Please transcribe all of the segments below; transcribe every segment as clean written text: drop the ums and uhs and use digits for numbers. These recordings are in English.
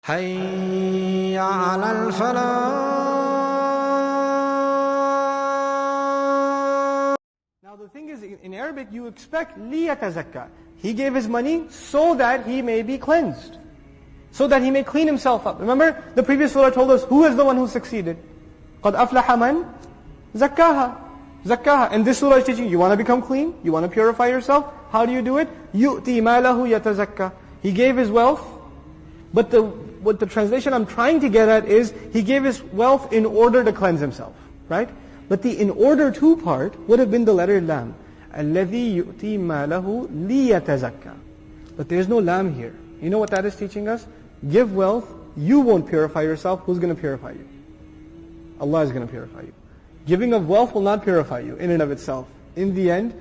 حي على الفلاح. Now the thing is, in Arabic you expect لِيَتَزَكَّى. He gave his money so that he may be cleansed. So that he may clean himself up. Remember, the previous surah told us, who is the one who succeeded? قَدْ أَفْلَحَ مَنْ زَكَّاهَا. Zakkaha. And this surah is teaching, you want to become clean? You want to purify yourself? How do you do it? يُؤْتِي مَالَهُ يَتَزَكَّى. He gave his wealth, but what the translation I'm trying to get at is, he gave his wealth in order to cleanse himself. Right? But the in order to part would have been the letter lam. الَّذِي يُؤْتِي مَالَهُ لِيَتَزَكَّى. But there's no lam here. You know what that is teaching us? Give wealth, you won't purify yourself, who's going to purify you? Allah is going to purify you. Giving of wealth will not purify you in and of itself. In the end,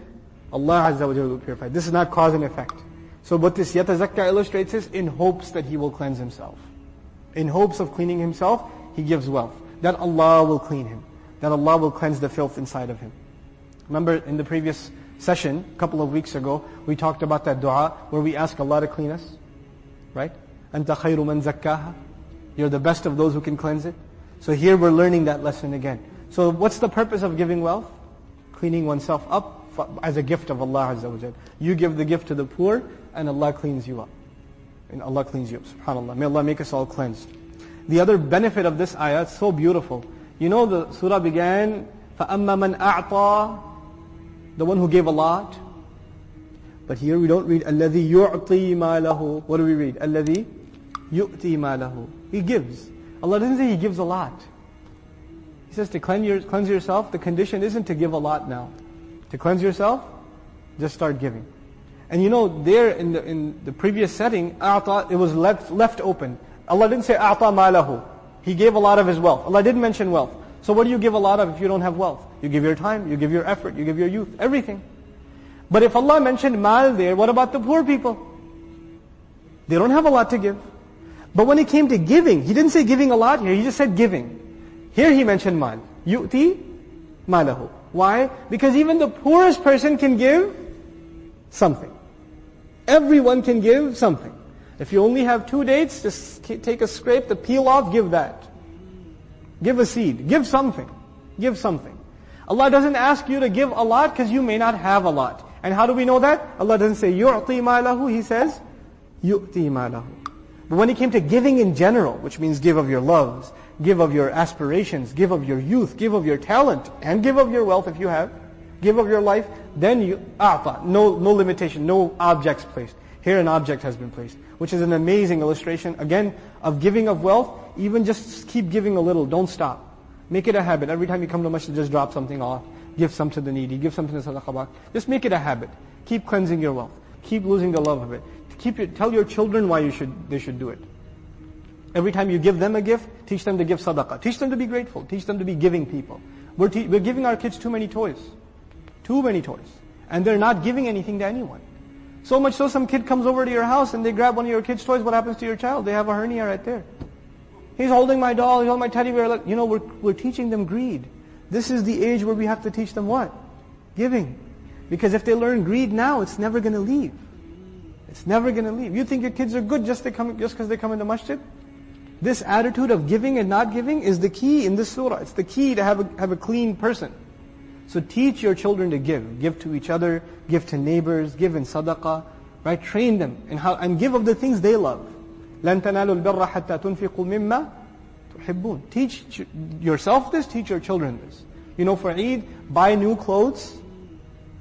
Allah Azza wa Jalla will purify. This is not cause and effect. So what this yatazakka illustrates is, in hopes that he will cleanse himself. In hopes of cleaning himself, he gives wealth. That Allah will clean him. That Allah will cleanse the filth inside of him. Remember in the previous session, a couple of weeks ago, we talked about that dua where we ask Allah to clean us. Right? أَنْتَ خَيْرُ مَنْ زَكَّاهَا. You're the best of those who can cleanse it. So here we're learning that lesson again. So what's the purpose of giving wealth? Cleaning oneself up as a gift of Allah Azza wa Jalla. You give the gift to the poor and Allah cleans you up. And Allah cleans you up, subhanAllah. May Allah make us all cleansed. The other benefit of this ayah, it's so beautiful. You know the surah began, فَأَمَّا مَنْ أَعْطَى, the one who gave a lot. But here we don't read الَّذِي يُعْطِي مَالَهُ. What do we read? الَّذِي يُؤْتِي مَالَهُ. He gives. Allah doesn't say He gives a lot. He says to cleanse yourself, the condition isn't to give a lot now. To cleanse yourself, just start giving. And you know, there in the previous setting, أَعْطَى, it was left open. Allah didn't say أَعْطَى مَالَهُ. He gave a lot of His wealth. Allah didn't mention wealth. So what do you give a lot of if you don't have wealth? You give your time, you give your effort, you give your youth, everything. But if Allah mentioned mal there, what about the poor people? They don't have a lot to give. But when it came to giving, He didn't say giving a lot here, He just said giving. Here He mentioned mal. يُؤْتِي مَالَهُ. Why? Because even the poorest person can give something. Everyone can give something. If you only have 2 dates, just take a scrape, the peel off, give that. Give a seed. Give something. Give something. Allah doesn't ask you to give a lot because you may not have a lot. And how do we know that? Allah doesn't say يُعْطِي مَالَهُ. He says يُؤْتِي مَالَهُ. But when it came to giving in general, which means give of your loves, give of your aspirations, give of your youth, give of your talent, and give of your wealth if you have, give of your life, then you أعطى. No limitation, no objects placed. Here an object has been placed, which is an amazing illustration, again, of giving of wealth. Even just keep giving a little, don't stop. Make it a habit. Every time you come to masjid, just drop something off. Give some to the needy, give something to sadaqah box. Just make it a habit. Keep cleansing your wealth. Keep losing the love of it. Tell your children why they should do it. Every time you give them a gift, teach them to give sadaqah. Teach them to be grateful. Teach them to be giving people. We're giving our kids too many toys. Too many toys. And they're not giving anything to anyone. So much so, some kid comes over to your house and they grab one of your kids' toys. What happens to your child? They have a hernia right there. He's holding my doll, he's holding my teddy bear. You know, we're teaching them greed. This is the age where we have to teach them what? Giving. Because if they learn greed now, it's never going to leave. It's never going to leave. You think your kids are good just because they come into masjid? This attitude of giving and not giving is the key in this surah. It's the key to have a clean person. So teach your children to give. Give to each other, give to neighbors, give in sadaqah. Right? Train them and give of the things they love. لَن تَنَالُوا الْبِرَّ حَتَّى تُنْفِقُوا مِمَّا تُحِبُّونَ. Teach yourself this, teach your children this. You know, for Eid, buy new clothes,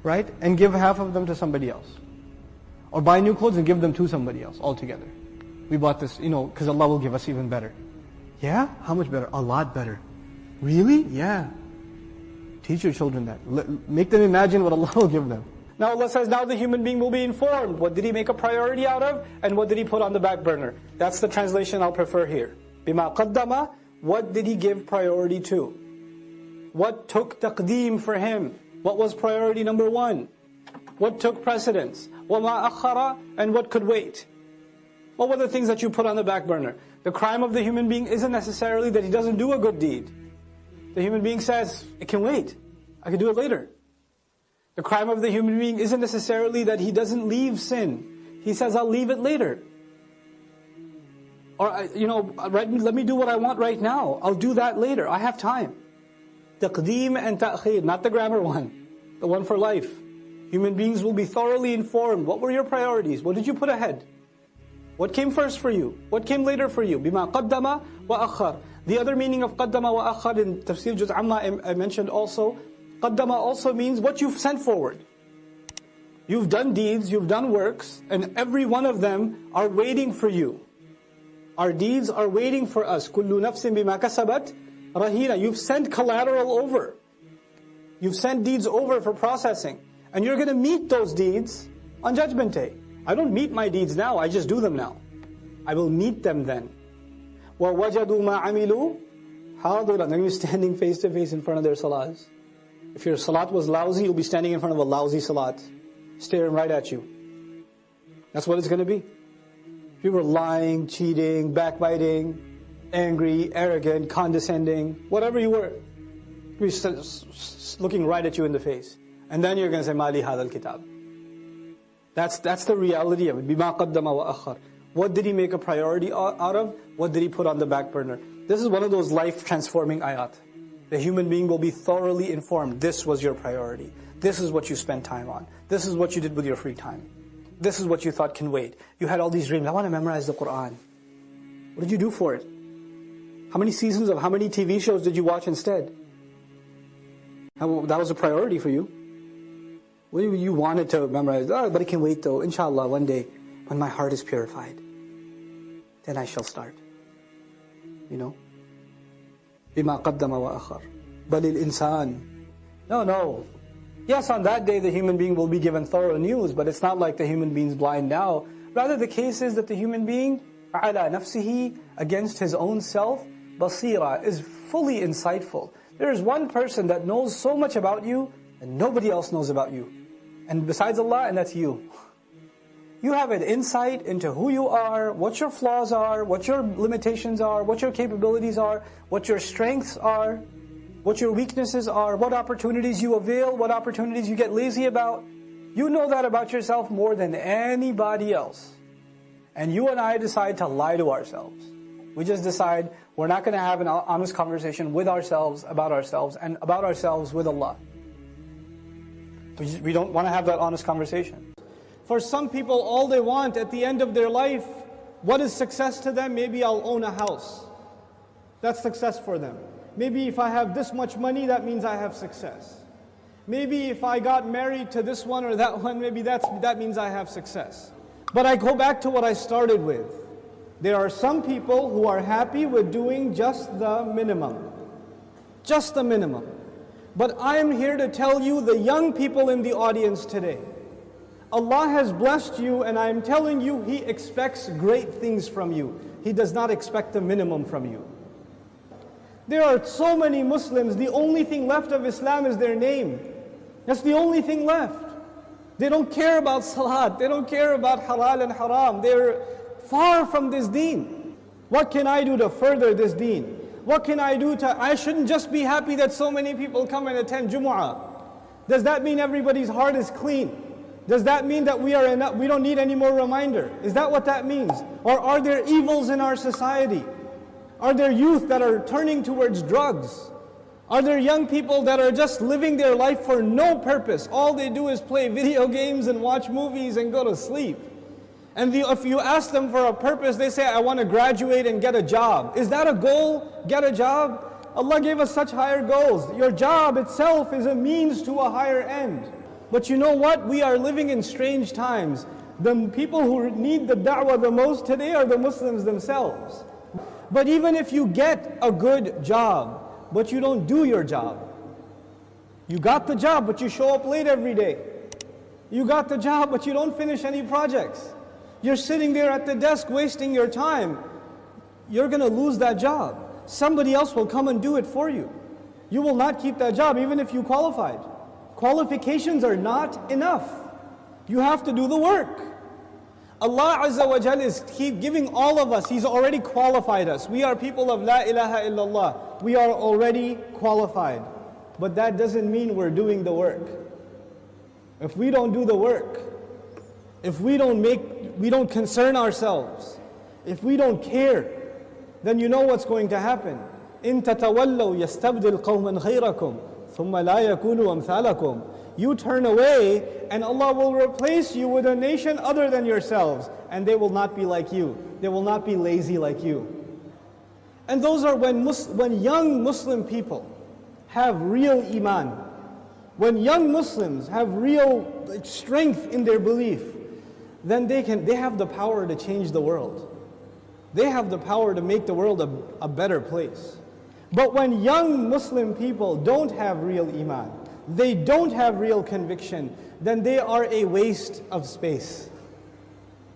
right? And give half of them to somebody else. Or buy new clothes and give them to somebody else altogether. We bought this, you know, because Allah will give us even better. Yeah? How much better? A lot better. Really? Yeah. Teach your children that. Make them imagine what Allah will give them. Now Allah says, now the human being will be informed. What did he make a priority out of? And what did he put on the back burner? That's the translation I'll prefer here. بِمَا قَدَّمَ. What did he give priority to? What took taqdeem for him? What was priority number 1? What took precedence? وَمَا أَخَّرَ. And what could wait? What were the things that you put on the back burner? The crime of the human being isn't necessarily that he doesn't do a good deed. The human being says, it can wait. I can do it later. The crime of the human being isn't necessarily that he doesn't leave sin. He says, I'll leave it later. Or, let me do what I want right now. I'll do that later. I have time. Taqdeem and ta'khir, not the grammar one. The one for life. Human beings will be thoroughly informed. What were your priorities? What did you put ahead? What came first for you? What came later for you? Bima qaddama wa akhar. The other meaning of qaddama wa akhar in Tafsir Juz Amma I mentioned also. Qaddama also means what you've sent forward. You've done deeds, you've done works, and every one of them are waiting for you. Our deeds are waiting for us. Kullu nafsin bima kasabat rahina. You've sent collateral over. You've sent deeds over for processing. And you're going to meet those deeds on Judgment Day. I don't meet my deeds now, I just do them now. I will meet them then. وَوَجَدُوا مَا عَمِلُوا حَاضِرًا. They're going to be standing face to face in front of their salats. If your salat was lousy, you'll be standing in front of a lousy salat, staring right at you. That's what it's going to be. If you were lying, cheating, backbiting, angry, arrogant, condescending, whatever you were, you'll be looking right at you in the face. And then you're going to say, Mali hadal kitab. That's the reality of it. Bima qaddama wa akhar. What did he make a priority out of? What did he put on the back burner? This is one of those life-transforming ayat. The human being will be thoroughly informed. This was your priority. This is what you spent time on. This is what you did with your free time. This is what you thought can wait. You had all these dreams. I want to memorize the Qur'an. What did you do for it? How many seasons of how many TV shows did you watch instead? That was a priority for you. Well, you wanted to memorize, but it can wait though. Inshallah, one day, when my heart is purified, then I shall start. بِمَا قَدَّمَ وَأَخَرَ بَلِ الْإِنسَانِ No. Yes, on that day the human being will be given thorough news, but it's not like the human being's blind now. Rather, the case is that the human being, عَلَى نَفْسِهِ, against his own self, basira, is fully insightful. There is one person that knows so much about you, and nobody else knows about you. And besides Allah, and that's you. You have an insight into who you are, what your flaws are, what your limitations are, what your capabilities are, what your strengths are, what your weaknesses are, what opportunities you avail, what opportunities you get lazy about. You know that about yourself more than anybody else. And you and I decide to lie to ourselves. We just decide we're not going to have an honest conversation with ourselves, and about ourselves with Allah. We don't want to have that honest conversation. For some people, all they want at the end of their life, what is success to them? Maybe I'll own a house. That's success for them. Maybe if I have this much money, that means I have success. Maybe if I got married to this one or that one, maybe that means I have success. But I go back to what I started with. There are some people who are happy with doing just the minimum. Just the minimum. But I am here to tell you, the young people in the audience today, Allah has blessed you, and I am telling you, He expects great things from you. He does not expect the minimum from you. There are so many Muslims, the only thing left of Islam is their name. That's the only thing left. They don't care about salat, they don't care about halal and haram. They're far from this deen. What can I do to further this deen? What can I do I shouldn't just be happy that so many people come and attend Jumu'ah. Does that mean everybody's heart is clean? Does that mean that we don't need any more reminder? Is that what that means? Or are there evils in our society? Are there youth that are turning towards drugs? Are there young people that are just living their life for no purpose? All they do is play video games and watch movies and go to sleep. And if you ask them for a purpose, they say, I want to graduate and get a job. Is that a goal? Get a job? Allah gave us such higher goals. Your job itself is a means to a higher end. But you know what? We are living in strange times. The people who need the da'wah the most today are the Muslims themselves. But even if you get a good job, but you don't do your job. You got the job, but you show up late every day. You got the job, but you don't finish any projects. You're sitting there at the desk wasting your time. You're going to lose that job. Somebody else will come and do it for you. You will not keep that job even if you qualified. Qualifications are not enough. You have to do the work. Allah Azza wa Jal is giving all of us, He's already qualified us. We are people of La ilaha illallah. We are already qualified. But that doesn't mean we're doing the work. If we don't do the work, if we don't concern ourselves, if we don't care, then you know what's going to happen. إِن تَتَوَلَّوْا يَسْتَبْدِلْ قَوْمًا غَيْرَكُمْ ثُمَّ لَا يَكُونُوا أَمْثَالَكُمْ. You turn away and Allah will replace you with a nation other than yourselves, and they will not be like you. They will not be lazy like you. And those are when young Muslim people have real iman, when young Muslims have real strength in their belief, then they have the power to change the world. They have the power to make the world a better place. But when young Muslim people don't have real iman, they don't have real conviction, then they are a waste of space.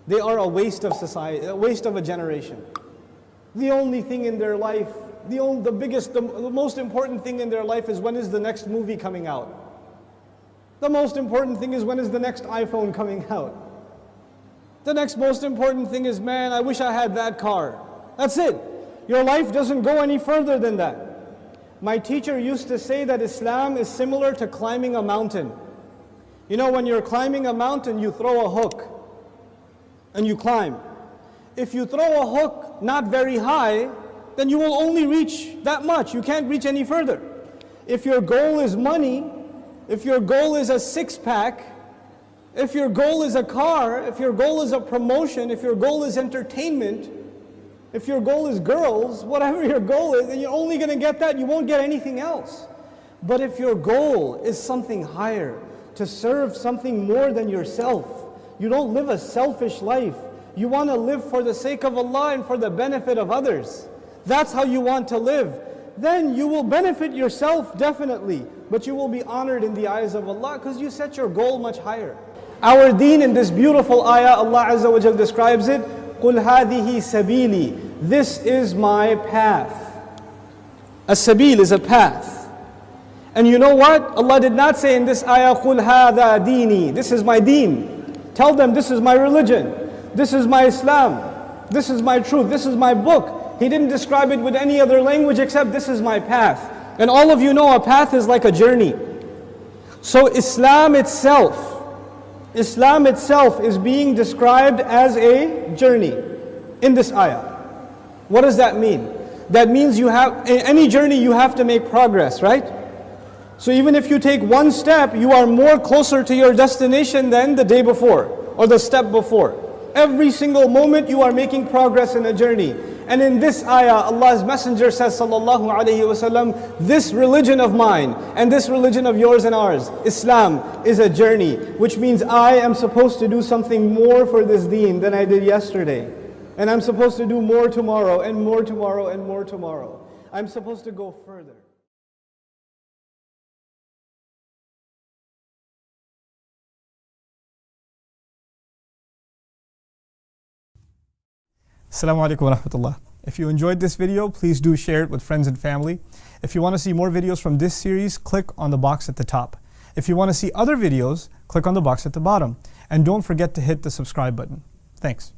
They are a waste of society, a waste of a generation. The only thing in their life, the most important thing in their life is when is the next movie coming out. The most important thing is when is the next iPhone coming out. The next most important thing is, man, I wish I had that car. That's it. Your life doesn't go any further than that. My teacher used to say that Islam is similar to climbing a mountain. You know, when you're climbing a mountain, you throw a hook and you climb. If you throw a hook not very high, then you will only reach that much. You can't reach any further. If your goal is money, if your goal is a six-pack, if your goal is a car, if your goal is a promotion, if your goal is entertainment, if your goal is girls, whatever your goal is, then you're only going to get that, you won't get anything else. But if your goal is something higher, to serve something more than yourself, you don't live a selfish life, you want to live for the sake of Allah and for the benefit of others, that's how you want to live, then you will benefit yourself definitely, but you will be honored in the eyes of Allah because you set your goal much higher. Our deen in this beautiful ayah, Allah Azza wa Jal describes it, قُلْ هَذِهِ سَبِيلِي. This is my path. As-sabil is a path. And you know what? Allah did not say in this ayah, قُلْ هَذَا دِينِي. This is my deen. Tell them this is my religion. This is my Islam. This is my truth. This is my book. He didn't describe it with any other language except this is my path. And all of you know a path is like a journey. So Islam itself is being described as a journey in this ayah. What does that mean? That means in any journey you have to make progress, right? So even if you take one step, you are more closer to your destination than the day before or the step before. Every single moment you are making progress in a journey. And in this ayah, Allah's Messenger says, sallallahu alayhi wasallam, this religion of mine and this religion of yours and ours, Islam, is a journey, which means I am supposed to do something more for this deen than I did yesterday. And I'm supposed to do more tomorrow and more tomorrow and more tomorrow. I'm supposed to go further. Assalamu alaikum wa rahmatullah. If you enjoyed this video, please do share it with friends and family. If you want to see more videos from this series, click on the box at the top. If you want to see other videos, click on the box at the bottom. And don't forget to hit the subscribe button. Thanks.